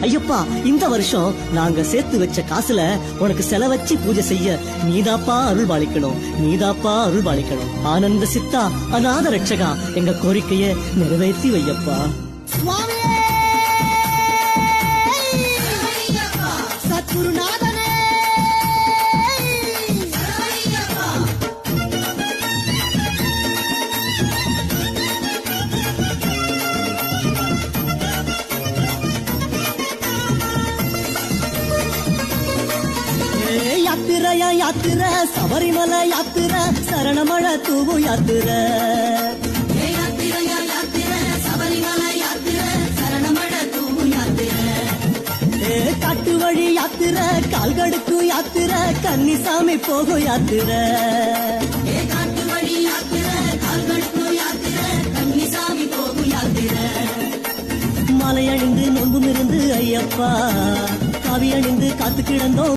ஐயப்பா, இந்த வருஷம் நாங்க சேர்த்து வச்ச காசுல உனக்கு செலவச்சு பூஜை செய்ய நீதாப்பா அருள் பாலிக்கணும், நீதாப்பா அருள் பாலிக்கணும். ஆனந்த சித்தா, அநாத ரட்சகா, எங்க கோரிக்கைய நிறைவேற்றி வையப்பா. சத்குருநாதனே, யாத்திரையா யாத்திர, சபரிமலை யாத்திர, சரணமழ தூவு யாத்திர. காட்டு வழி யாத்திர, கால்கடுக்கு யாத்திர, கன்னிசாமி போகும் யாத்திர. மலை அணிந்து நொம்பும் இருந்து ஐயப்பா, காவி அணிந்து காத்து கிடந்தோம்